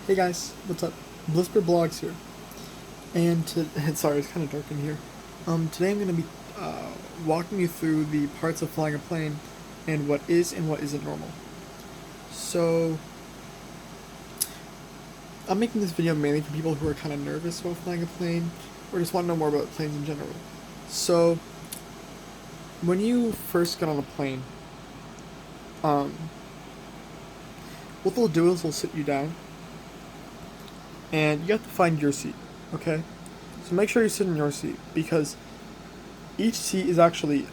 Hey guys, what's up? Blisper Blogs here, and sorry, it's kind of dark in here. Today I'm going to be walking you through the parts of flying a plane and what is and what isn't normal. So, I'm making this video mainly for people who are kind of nervous about flying a plane or just want to know more about planes in general. So, when you first get on a plane, um, what they'll do is they'll sit you down and you have to find your seat, okay? So make sure you sit in your seat because each seat is actually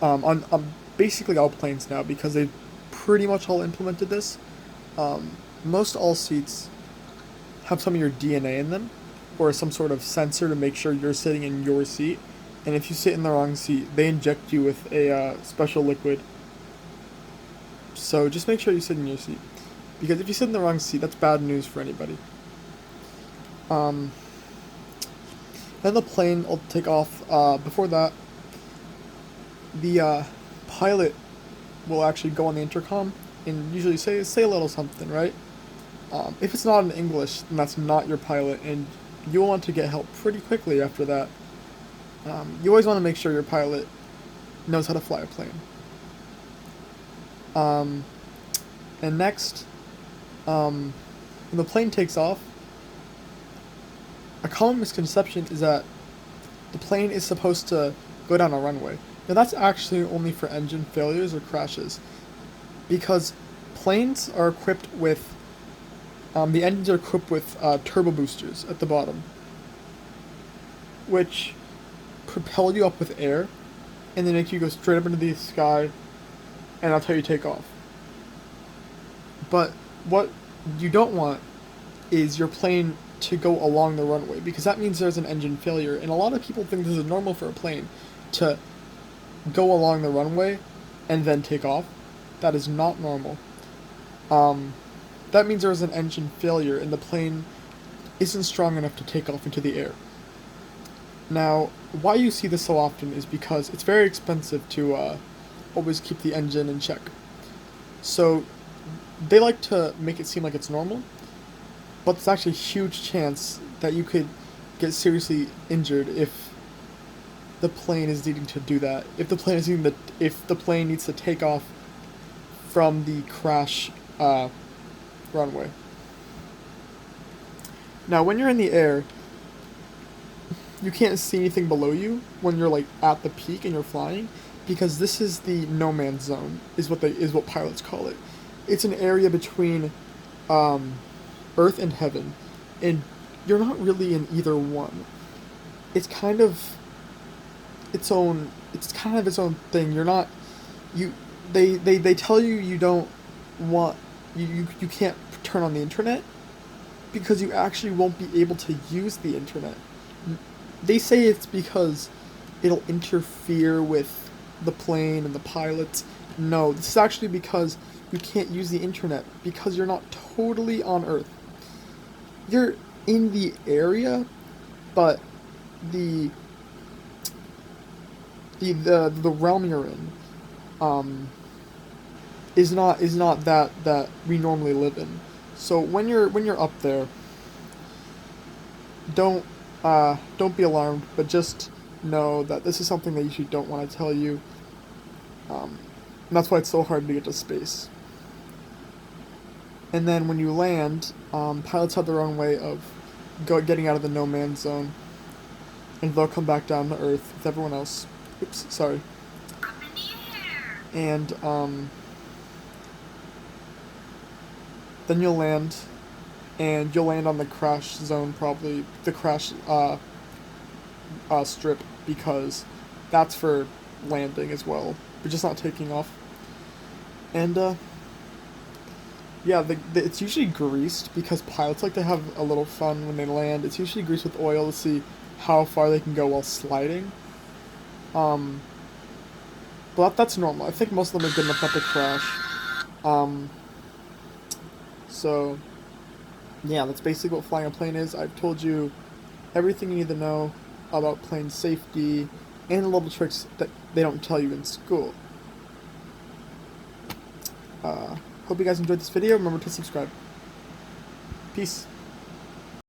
on basically all planes now because they've pretty much all implemented this. Most all seats have some of your DNA in them or some sort of sensor to make sure you're sitting in your seat. And if you sit in the wrong seat, they inject you with a special liquid. So just make sure you sit in your seat because if you sit in the wrong seat, that's bad news for anybody. Um, then the plane will take off. Before that, the pilot will actually go on the intercom and usually say a little something, right? If it's not in English, then that's not your pilot, and you'll want to get help pretty quickly after that. You always want to make sure your pilot knows how to fly a plane. And next, when the plane takes off, a common misconception is that the plane is supposed to go down a runway. Now that's actually only for engine failures or crashes, because planes are equipped with, the engines are equipped with turbo boosters at the bottom, which propel you up with air, and they make you go straight up into the sky, and that's how you take off. But what you don't want is your plane to go along the runway, because that means there's an engine failure, and a lot of people think this is normal for a plane to go along the runway and then take off. That is not normal. That means there's an engine failure and the plane isn't strong enough to take off into the air. Now, why you see this so often is because it's very expensive to always keep the engine in check. So they like to make it seem like it's normal, but there's actually a huge chance that you could get seriously injured if the plane is needing to do that. If the plane needs to take off from the crash runway. Now, when you're in the air, you can't see anything below you when you're like at the peak and you're flying, because this is the no man's zone, is what pilots call it. It's an area between Earth and heaven, and you're not really in either one. It's kind of its own thing. You're not you they tell you you don't want you can't turn on the internet because you actually won't be able to use the internet. They say it's because it'll interfere with the plane and the pilots. No, this is actually because you can't use the internet because you're not totally on Earth. You're in the area, but the realm you're in is not that we normally live in. So when you're up there, don't be alarmed, but just know that this is something that you usually don't want to tell you. And that's why it's so hard to get to space. And then when you land, pilots have their own way of getting out of the no man's zone, and they'll come back down to Earth with everyone else. Oops, sorry. And then you'll land, and you'll land on the crash zone, probably the crash strip, because that's for landing as well, but just not taking off. And yeah, it's usually greased because pilots like to have a little fun when they land. It's usually greased with oil to see how far they can go while sliding. But that's normal. I think most of them are good enough not to crash. So, yeah, that's basically what flying a plane is. I've told you everything you need to know about plane safety and the little tricks that they don't tell you in school. Hope you guys enjoyed this video. Remember to subscribe. Peace.